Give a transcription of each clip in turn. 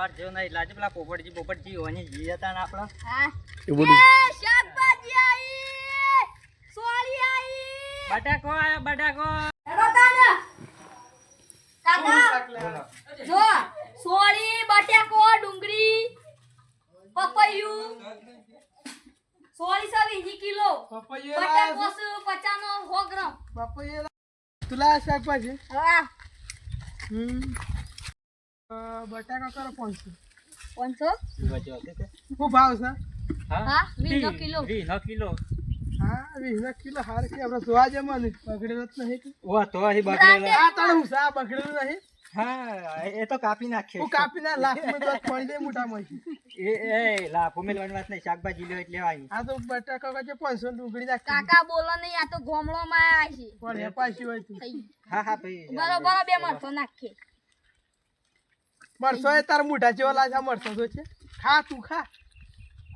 પાર જેવો નહીં લાજે પેલા પોપટજી ઓની જી હતા ને આપણા હા એ બધું શાકભાજી આઈ સોળી આઈ બટાકો આયો બટાકો કાકા જો સોળી બટાકો ડુંગળી પપૈયું સોળી सा 20 કિલો બટાકો 50 નો 100 ગ્રામ तुला शाकभाजी હા बटाका करो 500 500 खूप भाव सर હા 20 કિલો 20 કિલો હા 20 કિલો હાર કે આપણે જોવા જે મને બગડેલો જ નહીં ઓ તો અહીં બગડેલા આ તણ હું સા બગડેલું નહીં હા એ તો કાપી નાખે હું કાપીને લાખ માં દસ પાણી દે મોટામાં એ લાભો મેલવાની વાત નહીં શાકભાજી લ્યો એટલે લેવાની આ તો બટાકા કાજે 500 ડુંગળી નાખી કાકા બોલો નહીં આ તો ગોમળો માં આયા છે પણ એ પાછી હોય તું હા હા ભાઈ બરોબર બે મરચો નાખે મરસો એ તાર મોઢા જેવો લાજા મરસો તો છે ખા તું ખા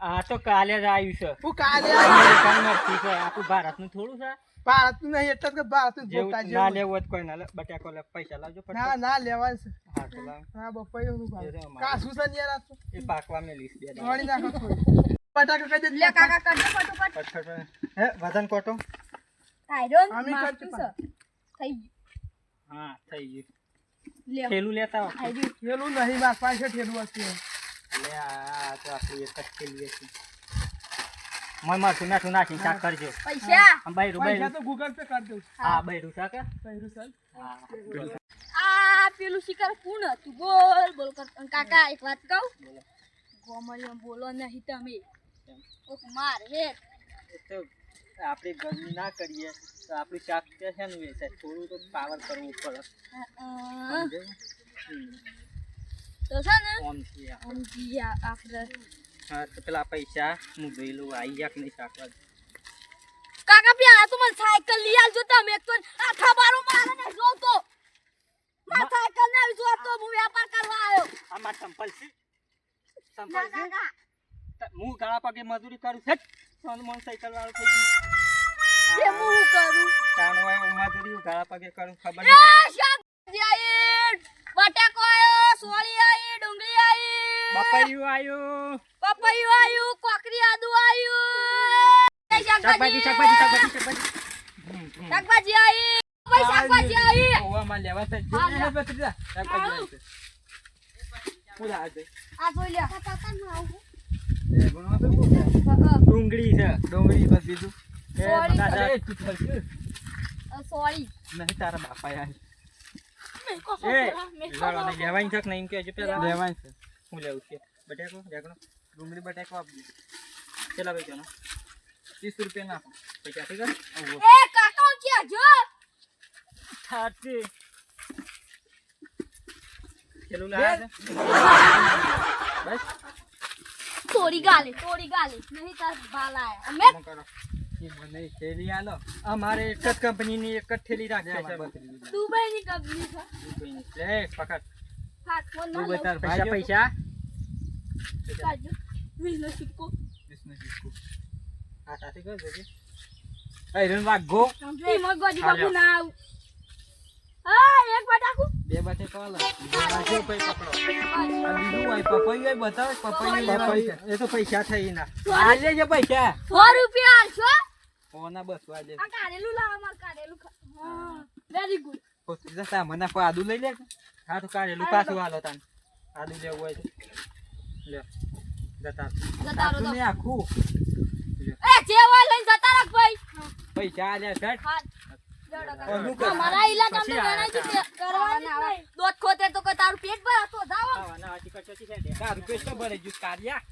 આ તો કાલે જ આવ્યું છે હું કાલે અમેરિકન મરચું છે આપણું ભારતનું થોડું છે ભારત નહીં એટલે કે ભારત જેવું ભોગતા ના જેવું લેવું હોય તો કોઈ ના લે બટાકો લે પૈસા લાવજો ના ફટાફટ. ના લેવાનું છે હા તો લાવ હા બપૈયું નું એ ભાવ રહ્યો મારો. કાસુ છે ને યાર આ તો એ પાકવા મેલીશ બે દાડા. વળી નાખો થોડી બટાકા કાજે લે કાકા કરજો ફટોફટ ફટફટ. હે વજન કોટો આયરન આમી મારતું કરજો છે થઈ હા થઈ ગયું લે થેલું લેતા આવો. આયરન પેલું નહીં માર પાસે ઠેલું હશે લે આ તો આપણું એક જ થેલી હતી મય માથું નાઠું નાખીને શાક કરજો પૈસા આમ બૈરું પૈસા બૈરું તો ગૂગલ પે કરી દઉં હા બૈરું શાક હે? પૈરું સર હા આ પેલું શિકાર કોણ હતું બોલ બોલ કર કાકા એક વાત કહું ગોમળિયા બોલો નહીં તમે ઓક માર હે એ તો આપણે ગરમી ના કરીએ તો આપણું શાક છે ને વેચાય થોડું તો પાવર કરવું પડે સમજ્યો? તો છે ને ઓમથી આ. સમજી આપણે હા તો પેલા પૈસા હું જોઈ લઉં આવી જા કે નહીં શાકવા કાકા પ્યા તું મને સાયકલ લઈ આવજો તમે એક તો આ થબારો મારે ને જો તો માર સાયકલ ને આવી જો તો હું વેપાર કરવા આવ્યો આ માર સંપલ છે સંપલ ના છે કાકા હું ગાળા પગે મજૂરી કરું છું સોનમોન સાયકલ વાળો થઈ ગયું જે હું કરું તાણ હોય મજૂરી ગાળા પગે કરું ખબર એ શાકભાજી આઈ બટાકો આયો સોળી આઈ ડુંગળી આઈ બાપાયું આયું પપૈયું આયું કોકરી આદુ આયું શાકભાજી શાકભાજી શાકભાજી શાકભાજી શાકભાજી આઈ ભાઈ શાકભાજી આઈ ઓવામાં લેવા છે હા, લે. શાકભાજી આવી છે પૂરા આજે આ જોઈ લે કાકા નું આવું ડુંગળી છે ડુંગળી બસ બીજું એ Sorry. બટાટા. સોરી નહીં તારા બાપા યાર એ લેવાની લેવાની છે કે નહીં કહેજો પેલા લેવાની છે હું લેવું છે બટાકો રેગણો ડુંગળી બટાકો આપજો કેટલા પૈસાનો 30 રૂપિયા નાખો પૈસા ઠીક છે એ કાકા કે જો 30 કેટલું લાગે બસ તોડી ગાલે નહીં તાર ભાલા અમે કામ કરો એ મને થેલી આલો અમારે એક જ કંપનીની એક જ થેલી રાખે છે દુબઈ ની કંપની છે લે પકડ હાથ ફોન તું ના બતાર પૈસા પૈસા કાજો વીનો સિક્કો બિઝનેસ ઇસ્કો આ સાથે કર દેજે એ રન વાગો એ મગવાજી બાપુ ના આવ હા એક બટાકુ બે બાટે કોલ બાજુ પૈ પકડો આ બીજું હોય પપૈયું બતાવ પપૈયું એ તો પૈસા થઈ ના આ લેજે પૈસા 100 રૂપિયા આલશો ઓના બસ વાજે આ કારેલું લાવ માર કારેલું હા વેરી ગુડ પોતી જતા મને કો આદુ લઈ લે હા તો કાઢેલું પાછું હાલો તાન આદુ લેવું હોય તો લે જતા જતારો તું તો ને આખું એ જે હોય લઈને જતા રાખ ભાઈ પૈસા આલ્યા છટ હા ઓનું કર. અમારા ઇલાકામાં પછી ગણાય છે આ કરવાની નહીં દોત ખોતે તો કે તારું પેટ ભરા તો જાવ આવાના આટી કચોટી છે દે તારું પેટ તો ભરે જુ કાઢ્યા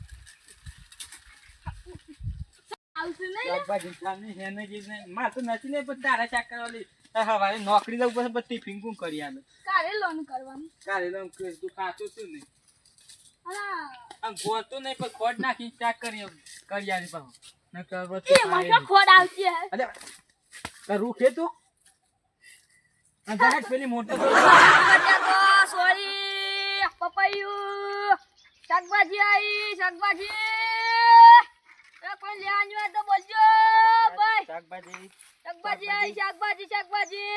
આવશે નહીં શાકભાજી ખાની હેને જે ને માર તો નથી ને પણ તારા ચાક કરવાની હવારે નોકરી જવું પછી બધી ટિફિન કરી આલે કારેલું કરવાનું કાલે લમ કે તું ખાતો છું ને અલા આમ ગોતો નહીં પણ ખોડ નાખી ચાક કરી આલી પાહો ન કરવો તો એ મને ખોડ આવતી હે અરે તાર રૂખે તો આ જહાજ પેલી મોટો તો બટાકો સોરી પપૈયું શાકભાજી આઈ શાકભાજી એ કોઈ લેવાનું હોય તો બોલજો ભાઈ શાકભાજી શાકભાજી આઈ શાકભાજી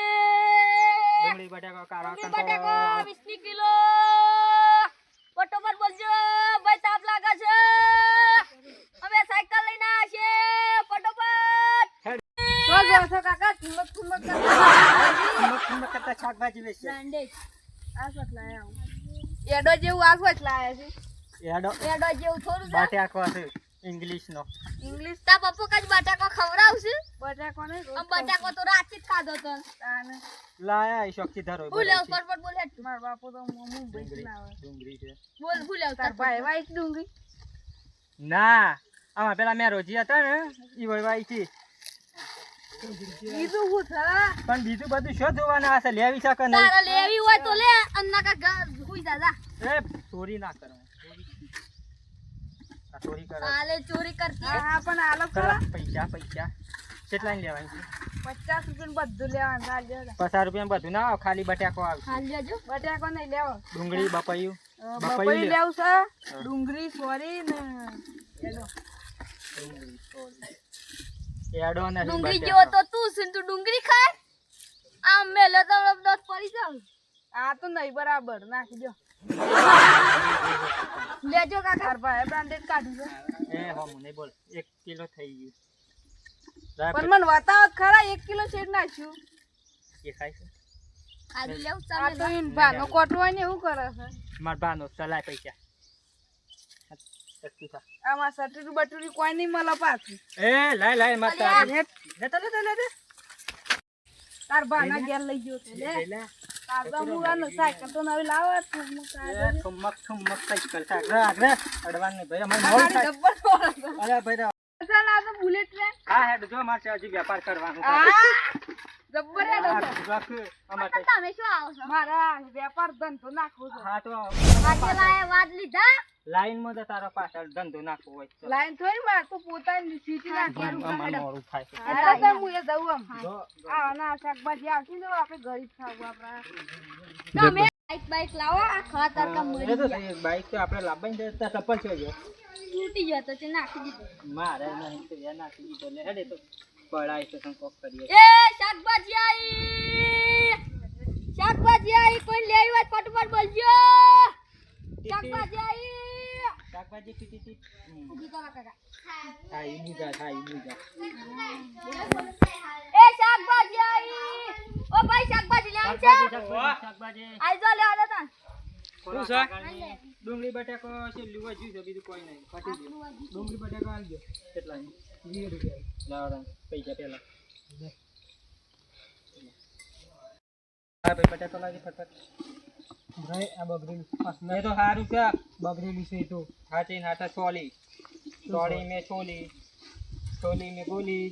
ડુંગળી બટાકા કાળા બટાકો 20 કિલો બટોબર બોલ ઠુમક કરતા શાકભાજી વેચે બ્રાન્ડેડ આ શોટ લાયા હું એડો જેવું આ શોટ લાયા છે એડો એડો જેવું થોડું છે બટાકો છે ઇંગ્લિશ નો ઇંગ્લિશ તા પપ્પો કજ બટાકો ખવરાવશે બટાકો ને આમ બટાકો તો રાતે જ ખાધો તો તાને લાયા એ શોખથી ધરો ભૂલે ફટફટ બોલે માર બાપો તો મુંબઈ થી લાવે ડુંગળી છે બોલ ભૂલે તાર ભાઈ વાઈટ ડુંગળી ના આમાં પેલા મેં રોજી હતા ને ઈ વળવાઈ હતી બીજું હું થા પણ બીજું બધું શું જોવાના હશે લેવી શકે નહીં તારે લેવી હોય તો લે અન્ના કા ઘર હુઈ જા એ ચોરી ના કરો ચોરી કરો કાલે ચોરી કરતી હા પણ આલો ખરા ખરા પૈસા કેટલા લેવાય છે 50 રૂપિયા બધું લેવાનું ચાલજો 50 રૂપિયા બધું ના આવે ખાલી બટાકો આવશે હાલ લેજો બટાકો નહીં લેવો ડુંગળી બપાયું બપોરી લેવું છે ડુંગળી સોરી ને એનો એડો ને ડુંગળી જેવો તો તું છે ને તું ડુંગળી ખાય આમ મેલે તો દત પડી જાવ આ તો નહીં બરાબર નાખી દો લેજો કાકા તાર ભાઈ બ્રાન્ડેડ કાઢી છે એ હો મને બોલ 1 કિલો થઈ ગયું પણ મને બતાવો ખરા 1 કિલો શેર નાખ્યું એ ખાય છે ખાલી લેવું આ ચાલે તો ઈન ભાનો કોટવાય ને એવું કરે છે માર બાનો ચલાય પૈસા સસ્તું થા આમાં સટરી બટરી કોઈ નહીં મળે પાછું એ લાય મત લે તાર ભાના ઘેર લઈ ગયો છે લે લે તાર તો મુરાનો સાયકલ તો નવી લાવે તું ઠુમક સાયકલ આગળ અડવાન ને ભાઈ અમાર મોલ થાય અરે ભાઈ આ તો બુલેટ ટ્રેન હા હેડ જો માર હજી વેપાર કરવાનો જબ્બર હેડો છે રાખ અમાર તમે શું આવો છો મારા વેપાર ધંધો નાખવો છે હા તો આજે લાય વાદ લીધા લાઈન માં તો તારો પાછળ ધંધો નાખવો હોય તો લાઈન થોડી માર તો પોતાની સીટી નાખી અમાર મોડું થાય છે એટલે તો હું એ જઉં આમ જો આ ના શાકભાજી આવશે ને આપણે ગરીબ ખાવું આપણા તમે બાઈક લાવો આ ખાતર કા એ મરી તો ગયા બાઈક તો આપણે લાવવાની છે તો ચપ્પલ છે જો તૂટી ગયો તો તે નાખી દીધો મારે નહીં તો યા નાખી દીધો લે હેડે તો પડાય તો સંકોક કરીએ એ શાકભાજી આઈ કોઈ લેવી હોય ફટફટ બોલજો શાકભાજી આઈ શાકભાજી ટીટી ઉભી કરો કાકા થાય મુજા એ શાકભાજી આઈ ઓ ભાઈ શાકભાજી લેવાની છે શાકભાજી આઈ જો લેવા દેતા શું છે ડુંગળી બટાકો છે લીવા જ્યું છે બીજું કોઈ નહીં ફટી ગયું ડુંગળી બટાકો આલજો કેટલા 20 રૂપિયા લાવડા પૈસા પેલા આ ભાઈ બટાકો લાગી ફટફટ ભાઈ આ બગડેલી એ તો સારું છે બગડેલી છે તો હાચી નાટા છોલી મે છોલી મે ગોલી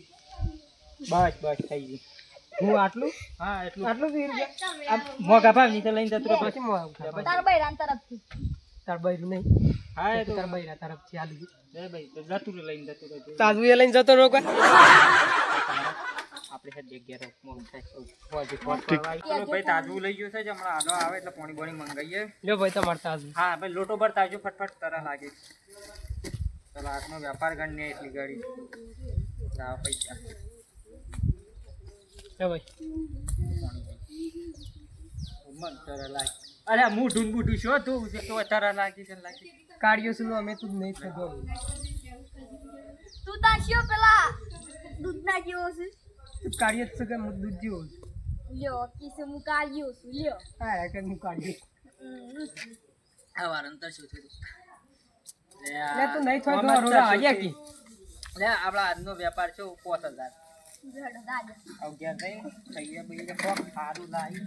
બસ થઈ ગઈ હું આટલું હા એટલું 20 રૂપિયા મોગા ભાવ ની તો લઈને જતો પછી મોગા તાર બૈરાન તરફથી તાર બૈરું નહીં હા એ તો તાર બૈરા તરફથી આલી એ ભાઈ તો જતું લઈને જતો રહેજો તાજુ એ લઈને જતો રહો કોઈ આપણે હેડ દેખ ગયા મોડું થાય ચલો ભાઈ તાજુ લઈ ગયો છે જ હમણાં આલો આવે એટલે પાણી બોણી મંગાઈએ લ્યો ભાઈ તમાર તાજુ હા ભાઈ લોટો ભર તાજો ફટફટ તરા લાગે ચલો આજનો વેપાર ગણને એટલી ગાડી લાવ પૈસા લ્યો ભાઈ મન તરા લાગે અરે મૂઢું બૂઢું શું તું તો તરા લાગી છે લાગી કાઢ્યો છું અમે તું નહીં થતો તું તા શિયો પેલા દૂધના જેવો છે કાઢ્યો છે કે દૂધ જેવો લ્યો કિસે મુ કાઢ્યો છું લ્યો હા કે હું કાઢ્યો આ વાર અંતર શું થયું લે તું નહીં થતો રોડા આવ્યા કી લે આપણા આજનો વેપાર છે 5000 જડ દાદા અગિયાર થઈ ગયા ભાઈ સારું લાવી